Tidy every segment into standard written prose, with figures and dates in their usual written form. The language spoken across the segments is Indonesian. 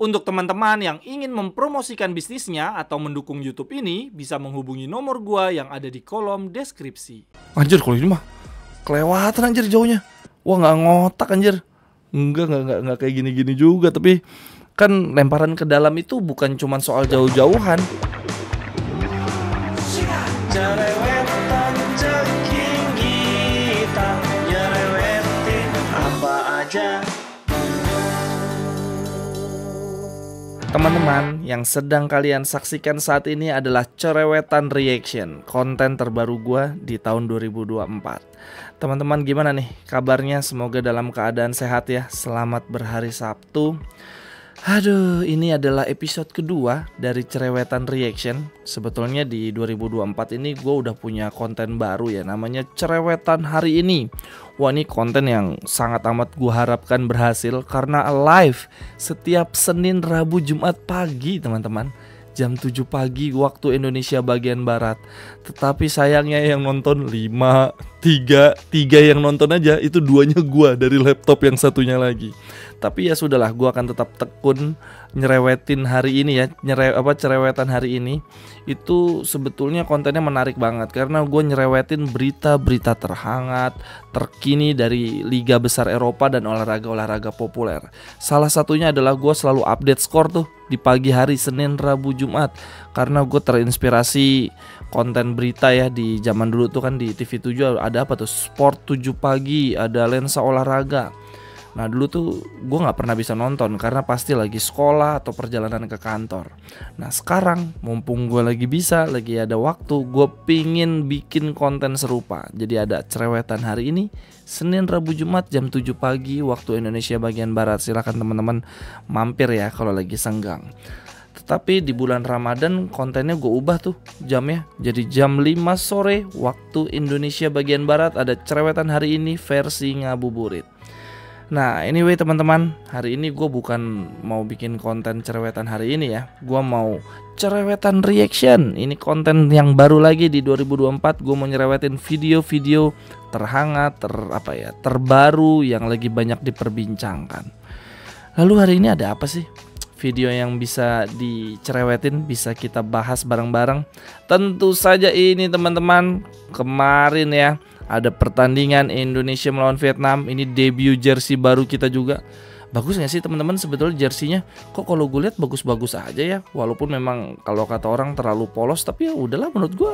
Untuk teman-teman yang ingin mempromosikan bisnisnya atau mendukung YouTube ini, bisa menghubungi nomor gua yang ada di kolom deskripsi. Anjir, kalau ini mah kelewatan anjir jauhnya. Wah, nggak ngotak anjir. Enggak kayak gini-gini juga. Tapi kan lemparan ke dalam itu bukan cuma soal jauh-jauhan. Cerewetan ceking kita, nyerewetin apa aja. Teman-teman, yang sedang kalian saksikan saat ini adalah Cerewetan Reaction, konten terbaru gua di tahun 2024. Teman-teman, gimana nih kabarnya? Semoga dalam keadaan sehat ya. Selamat berhari Sabtu. Aduh, ini adalah episode kedua dari Cerewetan Reaction. Sebetulnya di 2024 ini gue udah punya konten baru ya, namanya Cerewetan Hari Ini. Wah, ini konten yang sangat amat gue harapkan berhasil karena live setiap Senin, Rabu, Jumat pagi teman-teman, jam 7 pagi waktu Indonesia bagian Barat. Tetapi sayangnya yang nonton 5, 3 yang nonton aja, itu duanya gua dari laptop yang satunya lagi. Tapi ya sudahlah, gua akan tetap tekun nyerewetin hari ini ya. Cerewetan hari ini itu sebetulnya kontennya menarik banget karena gue nyerewetin berita-berita terhangat, terkini dari liga besar Eropa dan olahraga-olahraga populer. Salah satunya adalah gue selalu update skor tuh di pagi hari Senin, Rabu, Jumat, karena gue terinspirasi konten berita ya. Di zaman dulu tuh kan di TV7 ada apa tuh, Sport 7 pagi, ada Lensa Olahraga. Nah dulu tuh gue gak pernah bisa nonton karena pasti lagi sekolah atau perjalanan ke kantor. Nah sekarang mumpung gue lagi bisa, lagi ada waktu, gue pingin bikin konten serupa. Jadi ada Cerewetan Hari Ini Senin, Rabu, Jumat jam 7 pagi waktu Indonesia bagian Barat. Silahkan teman-teman mampir ya kalau lagi senggang. Tetapi di bulan Ramadan kontennya gue ubah tuh jamnya. Jadi jam 5 sore waktu Indonesia bagian Barat ada Cerewetan Hari Ini versi ngabuburit. Nah anyway teman-teman, hari ini gue bukan mau bikin konten cerewetan hari ini ya. Gue mau cerewetan reaction. Ini konten yang baru lagi di 2024. Gue mau nyerewetin video-video terhangat, terbaru yang lagi banyak diperbincangkan. Lalu hari ini ada apa sih? Video yang bisa dicerewetin, bisa kita bahas bareng-bareng. Tentu saja ini teman-teman, kemarin ya ada pertandingan Indonesia melawan Vietnam. Ini debut jersey baru kita juga. Bagus gak sih teman-teman sebetulnya jersinya? Kok kalau gue lihat bagus-bagus aja ya. Walaupun memang kalau kata orang terlalu polos, tapi ya udahlah menurut gue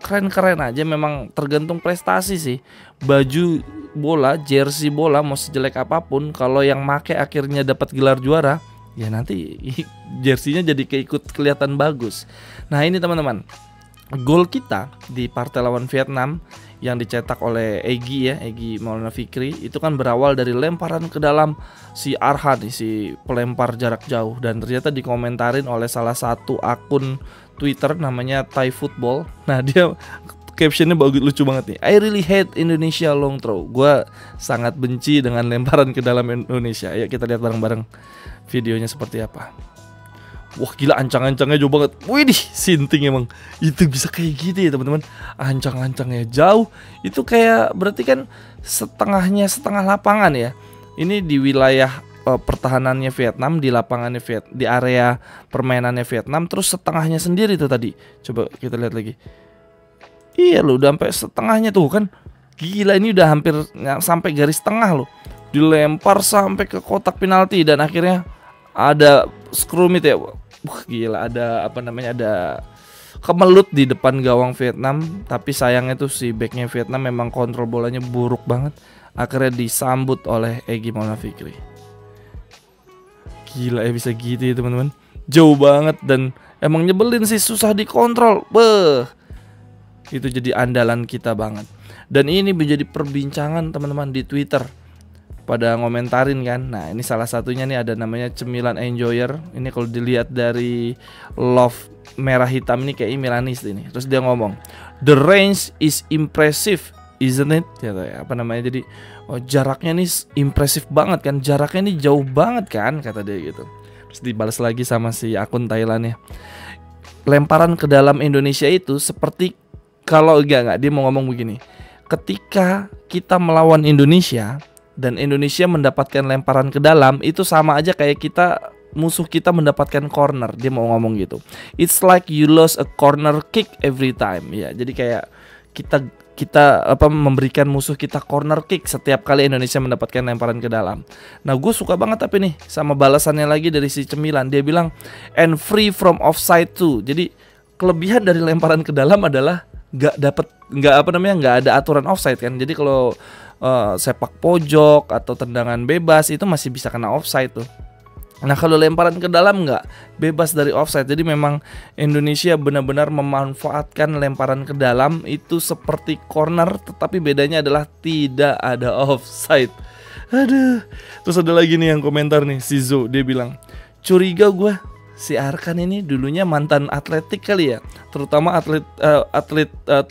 keren-keren aja. Memang tergantung prestasi sih. Baju bola, jersey bola mau sejelek apapun, kalau yang make akhirnya dapat gelar juara, ya nanti jersinya jadi keikut kelihatan bagus. Nah ini teman-teman, gol kita di partai lawan Vietnam yang dicetak oleh Egy Maulana Fikri itu kan berawal dari lemparan ke dalam si Arhan, si pelempar jarak jauh, dan ternyata dikomentarin oleh salah satu akun Twitter namanya Thai Football. Nah dia captionnya bagus, lucu banget nih. I really hate Indonesia long throw. Gue sangat benci dengan lemparan ke dalam Indonesia. Ayo kita lihat bareng-bareng videonya seperti apa. Wah gila, ancang-ancangnya jauh banget. Widih, sinting emang. Itu bisa kayak gitu ya teman-teman. Ancang-ancangnya jauh. Itu kayak berarti kan setengah lapangan ya. Ini di wilayah pertahanannya Vietnam, di lapangannya di area permainannya Vietnam. Terus setengahnya sendiri tuh tadi. Coba kita lihat lagi. Iya loh, udah sampai setengahnya tuh kan. Gila, ini udah hampir sampai garis tengah loh. Dilempar sampai ke kotak penalti dan akhirnya ada scrumit ya. Gila, ada ada kemelut di depan gawang Vietnam. Tapi sayangnya tuh si backnya Vietnam memang kontrol bolanya buruk banget. Akhirnya disambut oleh Egy Maulana Fikri. Gila ya bisa gitu ya teman-teman. Jauh banget dan emang nyebelin sih, susah dikontrol. Itu jadi andalan kita banget. Dan ini menjadi perbincangan teman-teman di Twitter. Pada ngomentarin kan. Nah ini salah satunya nih, ada namanya Cemilan Enjoyer. Ini kalau dilihat dari love merah hitam ini kayak Milanis ini. Terus dia ngomong, the range is impressive, isn't it? Jadi jaraknya nih impresif banget kan. Jaraknya nih jauh banget kan, kata dia gitu. Terus dibalas lagi sama si akun Thailandnya, lemparan ke dalam Indonesia itu seperti, kalau enggak dia mau ngomong begini, ketika kita melawan Indonesia dan Indonesia mendapatkan lemparan ke dalam, itu sama aja kayak kita musuh kita mendapatkan corner. Dia mau ngomong gitu. It's like you lost a corner kick every time. Ya, jadi kayak kita memberikan musuh kita corner kick setiap kali Indonesia mendapatkan lemparan ke dalam. Nah, gue suka banget tapi nih sama balasannya lagi dari si Cemilan. Dia bilang and free from offside too. Jadi kelebihan dari lemparan ke dalam adalah nggak ada aturan offside kan. Jadi kalau sepak pojok atau tendangan bebas itu masih bisa kena offside tuh. Nah, kalau lemparan ke dalam nggak, bebas dari offside. Jadi memang Indonesia benar-benar memanfaatkan lemparan ke dalam itu seperti corner, tetapi bedanya adalah tidak ada offside. Aduh. Terus ada lagi nih yang komentar nih, si Zo, dia bilang, curiga gue si Arkan ini dulunya mantan atletik kali ya, terutama atlet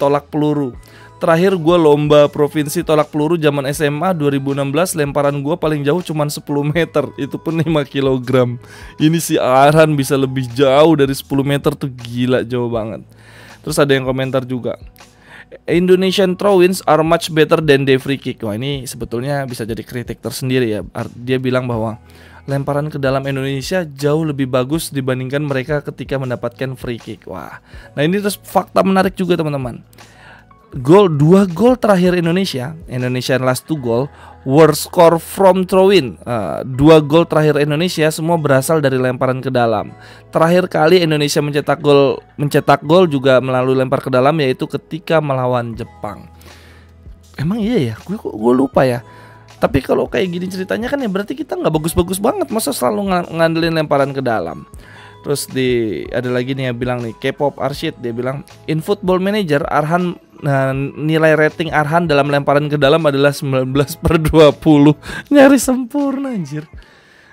tolak peluru. Terakhir gue lomba provinsi tolak peluru zaman SMA 2016, lemparan gue paling jauh cuma 10 meter, itu pun 5 kg. Ini si Arhan bisa lebih jauh dari 10 meter tuh, gila, jauh banget. Terus ada yang komentar juga, Indonesian throw-ins are much better than their free kick. Wah, ini sebetulnya bisa jadi kritik tersendiri ya. Dia bilang bahwa lemparan ke dalam Indonesia jauh lebih bagus dibandingkan mereka ketika mendapatkan free kick. Wah, nah ini terus fakta menarik juga teman-teman. 2 gol terakhir Indonesia last 2 goal were score from throw-in. 2 gol terakhir Indonesia semua berasal dari lemparan ke dalam. Terakhir kali Indonesia mencetak gol juga melalui lempar ke dalam, yaitu ketika melawan Jepang. Emang iya ya? Gue lupa ya. Tapi kalau kayak gini ceritanya kan ya berarti kita nggak bagus-bagus banget, masa selalu ngandelin lemparan ke dalam. Terus ada lagi nih yang bilang nih, K-pop Arshid, dia bilang in Football Manager Arhan, nilai rating Arhan dalam lemparan ke dalam adalah 19/20. Nyaris sempurna anjir.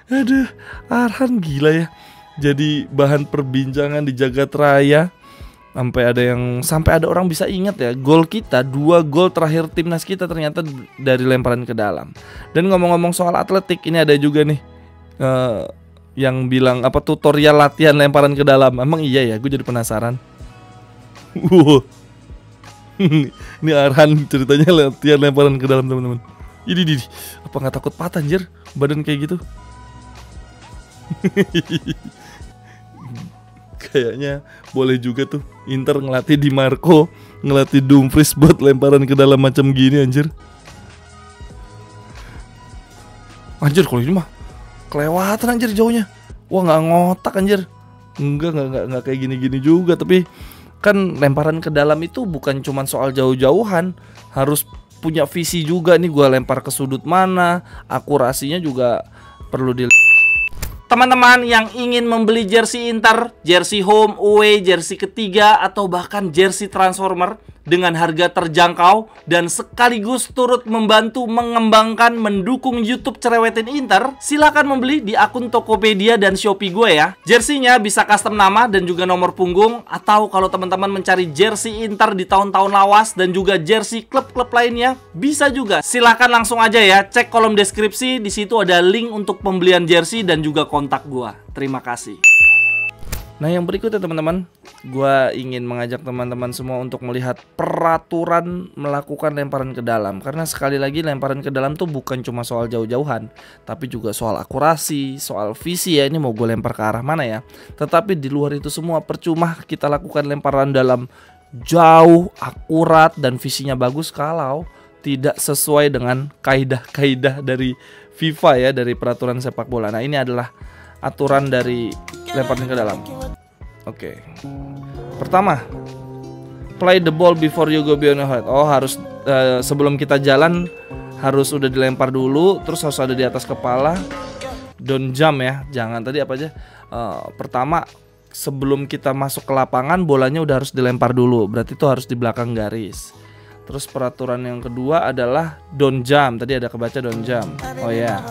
Aduh, Arhan gila ya. Jadi bahan perbincangan di jagat raya. Sampai ada orang bisa ingat ya, gol kita, 2 gol terakhir timnas kita ternyata dari lemparan ke dalam. Dan ngomong-ngomong soal atletik, ini ada juga nih yang bilang tutorial latihan lemparan ke dalam. Emang iya ya, gue jadi penasaran. Ini Arhan ceritanya latihan lemparan ke dalam teman-teman. Ini apa nggak takut patah anjir badan kayak gitu? Kayaknya boleh juga tuh Inter ngelatih Di Marco, ngelatih Dumfries buat lemparan ke dalam macam gini anjir. Anjir kalau ini mah kelewatan anjir jauhnya. Wah, nggak ngotak anjir. Enggak kayak gini-gini juga. Tapi kan lemparan ke dalam itu bukan cuma soal jauh-jauhan, harus punya visi juga nih, gua lempar ke sudut mana, akurasinya juga perlu di. Teman-teman yang ingin membeli jersey Inter, jersey home, away, jersey ketiga, atau bahkan jersey transformer dengan harga terjangkau dan sekaligus turut membantu mengembangkan, mendukung YouTube Cerewetin Inter, silakan membeli di akun Tokopedia dan Shopee gue ya. Jersey-nya bisa custom nama dan juga nomor punggung, atau kalau teman-teman mencari jersey Inter di tahun-tahun lawas dan juga jersey klub-klub lainnya, bisa juga. Silakan langsung aja ya, cek kolom deskripsi, di situ ada link untuk pembelian jersey dan juga kontak gue. Terima kasih. Nah, yang berikutnya teman-teman, gue ingin mengajak teman-teman semua untuk melihat peraturan melakukan lemparan ke dalam. Karena sekali lagi lemparan ke dalam tuh bukan cuma soal jauh-jauhan, tapi juga soal akurasi, soal visi ya, ini mau gue lempar ke arah mana ya. Tetapi di luar itu semua percuma kita lakukan lemparan dalam jauh, akurat, dan visinya bagus kalau tidak sesuai dengan kaidah-kaidah dari FIFA ya, dari peraturan sepak bola. Nah, ini adalah aturan dari lemparan ke dalam. Oke. Pertama, play the ball before you go beyond your head. Oh, harus sebelum kita jalan harus udah dilempar dulu, terus harus ada di atas kepala. Don't jump ya. Jangan tadi apa aja. Pertama, sebelum kita masuk ke lapangan bolanya udah harus dilempar dulu. Berarti itu harus di belakang garis. Terus peraturan yang kedua adalah don't jump. Tadi ada kebaca don't jump. Oh ya.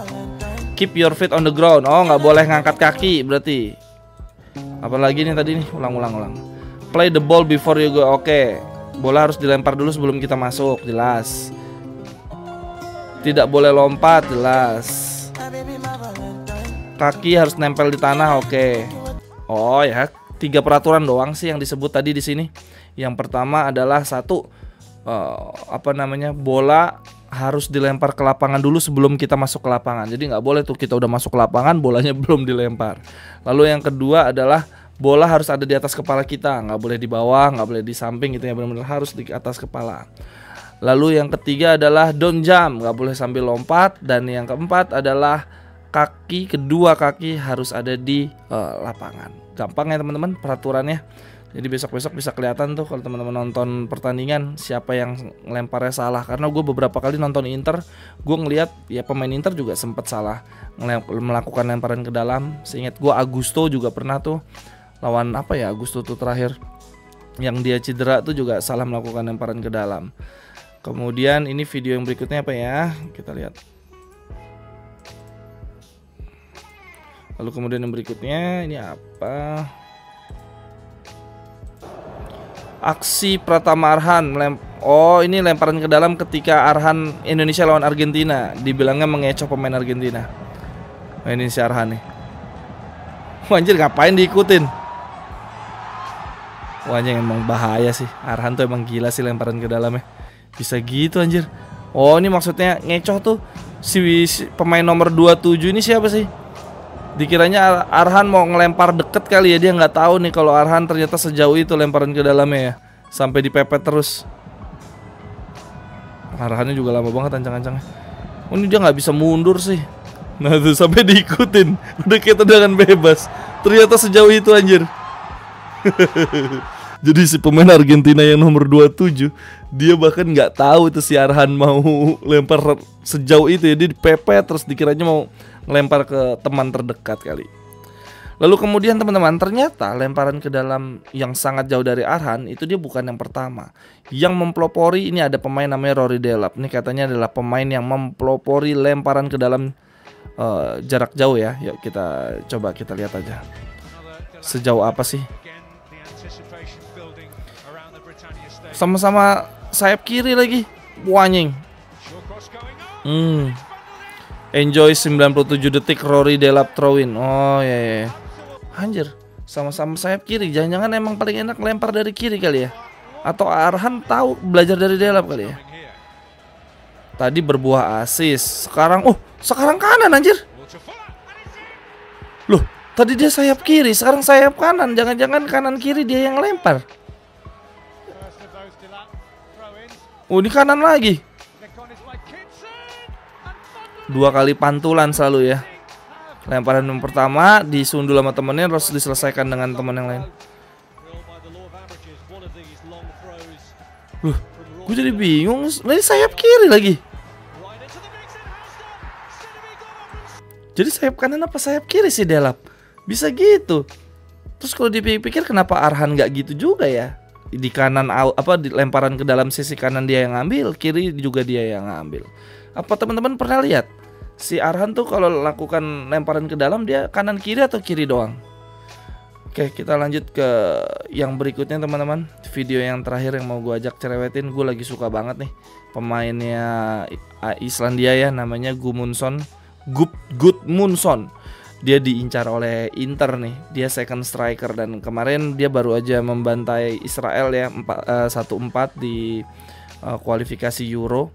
Keep your feet on the ground. Oh, nggak boleh ngangkat kaki berarti. Apalagi nih tadi nih, ulang. Play the ball before you go. Oke. Bola harus dilempar dulu sebelum kita masuk, jelas. Tidak boleh lompat, jelas. Kaki harus nempel di tanah, oke. Oh ya, 3 peraturan doang sih yang disebut tadi di sini. Yang pertama adalah 1, bola harus dilempar ke lapangan dulu sebelum kita masuk ke lapangan. Jadi nggak boleh tuh kita udah masuk ke lapangan bolanya belum dilempar. Lalu yang kedua adalah bola harus ada di atas kepala kita, nggak boleh di bawah, nggak boleh di samping gitu ya, benar-benar harus di atas kepala. Lalu yang ketiga adalah down jump, nggak boleh sambil lompat. Dan yang keempat adalah kedua kaki harus ada di lapangan. Gampang ya teman-teman peraturannya. Jadi besok-besok bisa kelihatan tuh kalau teman-teman nonton pertandingan siapa yang ngelemparnya salah. Karena gue beberapa kali nonton Inter, gue ngelihat ya pemain Inter juga sempat salah melakukan lemparan ke dalam. Seingat gue Augusto juga pernah tuh lawan apa ya, Augusto tuh terakhir yang dia cedera tuh juga salah melakukan lemparan ke dalam. Kemudian ini video yang berikutnya apa ya, kita lihat. Lalu kemudian yang berikutnya ini apa? Aksi Pratama Arhan oh ini lemparan ke dalam ketika Arhan Indonesia lawan Argentina, dibilangnya mengecoh pemain Argentina. Nah, ini si Arhan nih. Wah, anjir ngapain diikutin? Wah, anjir emang bahaya sih. Arhan tuh emang gila sih lemparan ke dalamnya. Bisa gitu anjir. Oh ini maksudnya ngecoh tuh si pemain nomor 27 ini siapa sih? Dikiranya Arhan mau ngelempar deket kali ya, dia nggak tahu nih kalau Arhan ternyata sejauh itu lemparan ke dalamnya ya, sampai dipepet terus. Arhannya juga lama banget ancang-ancangnya. Oh ini dia nggak bisa mundur sih. Nah tuh sampai diikutin, udah kayak tendangan bebas. Ternyata sejauh itu anjir. Jadi si pemain Argentina yang nomor 27 dia bahkan nggak tahu itu si Arhan mau lempar sejauh itu ya, dia dipepet terus dikiranya mau ngelempar ke teman terdekat kali. Lalu kemudian teman-teman, ternyata lemparan ke dalam yang sangat jauh dari Arhan itu dia bukan yang pertama. Yang mempelopori ini ada pemain namanya Rory Delap. Ini katanya adalah pemain yang mempelopori lemparan ke dalam jarak jauh ya. Yuk kita coba kita lihat aja. Sejauh apa sih? Sama-sama sayap kiri lagi. Wanying. Enjoy 97 detik Rory Delap throw-in. Oh ya. Anjir, sama-sama sayap kiri. Jangan-jangan emang paling enak lempar dari kiri kali ya. Atau Arhan tahu belajar dari Delap kali ya. Tadi berbuah asis. Sekarang kanan anjir. Loh, tadi dia sayap kiri, sekarang sayap kanan. Jangan-jangan kanan kiri dia yang lempar. Oh, ini kanan lagi. 2 kali pantulan selalu ya. Lemparan yang pertama disundul sama temennya, terus diselesaikan dengan teman yang lain. Loh, gue jadi bingung. Ini sayap kiri lagi. Jadi sayap kanan apa sayap kiri sih Delap? Bisa gitu. Terus kalau dipikir kenapa Arhan nggak gitu juga ya? Di kanan di lemparan ke dalam sisi kanan dia yang ngambil, kiri juga dia yang ngambil. Apa teman-teman pernah lihat si Arhan tuh kalau lakukan lemparan ke dalam dia kanan kiri atau kiri doang? Oke, kita lanjut ke yang berikutnya teman-teman. Video yang terakhir yang mau gue ajak cerewetin, gue lagi suka banget nih pemainnya Islandia ya, namanya Gudmundsson. Dia diincar oleh Inter nih. Dia second striker dan kemarin dia baru aja membantai Israel ya 1-4 di kualifikasi Euro.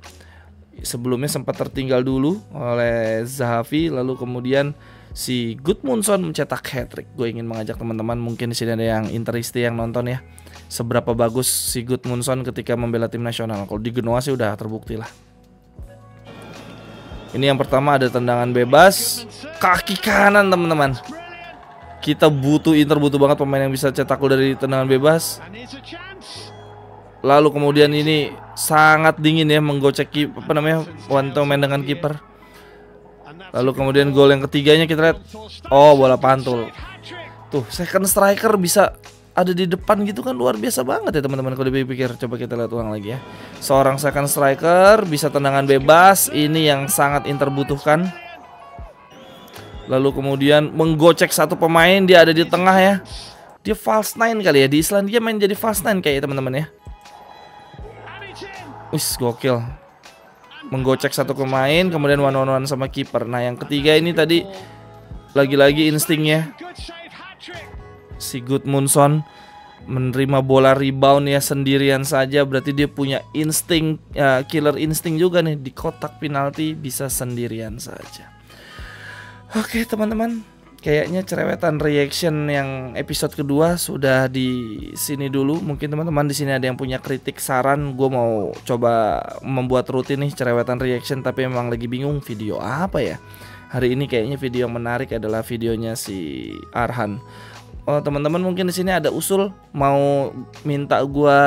Sebelumnya sempat tertinggal dulu oleh Zahavi, lalu kemudian si Gudmundsson mencetak hat-trick. Gue ingin mengajak teman-teman, mungkin di sini ada yang Interisti yang nonton ya, seberapa bagus si Gudmundsson ketika membela tim nasional. Kalau di Genoa sih udah terbukti lah. Ini yang pertama ada tendangan bebas kaki kanan teman-teman. Inter butuh banget pemain yang bisa cetak gol dari tendangan bebas. Lalu kemudian ini sangat dingin ya, menggocek one to man dengan kiper. Lalu kemudian gol yang ketiganya kita lihat. Oh, bola pantul. Tuh, second striker bisa ada di depan gitu kan, luar biasa banget ya teman-teman kalau dipikir. Coba kita lihat ulang lagi ya. Seorang second striker bisa tendangan bebas, ini yang sangat Inter butuhkan. Lalu kemudian menggocek satu pemain, dia ada di tengah ya. Dia false nine kali ya, di Islandia main jadi false nine kayak teman-teman ya. Wis, gokil. Menggocek satu pemain, kemudian one-on-one sama kiper. Nah, yang ketiga ini tadi lagi-lagi instingnya si Gudmundsson menerima bola rebound ya sendirian saja, berarti dia punya insting, killer insting juga nih, di kotak penalti bisa sendirian saja. Oke teman-teman, kayaknya cerewetan reaction yang episode kedua sudah di sini dulu. Mungkin teman-teman di sini ada yang punya kritik, saran. Gue mau coba membuat rutin nih cerewetan reaction, tapi memang lagi bingung video apa ya. Hari ini kayaknya video yang menarik adalah videonya si Arhan. Oh, teman-teman mungkin di sini ada usul mau minta gua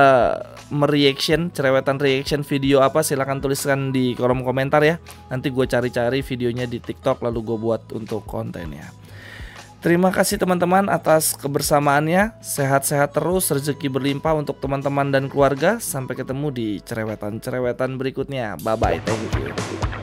mereaction, cerewetan reaction video apa, silahkan tuliskan di kolom komentar ya. Nanti gue cari-cari videonya di TikTok lalu gue buat untuk kontennya. Terima kasih teman-teman atas kebersamaannya. Sehat-sehat terus, rezeki berlimpah untuk teman-teman dan keluarga. Sampai ketemu di cerewetan-cerewetan berikutnya. Bye bye, thank you.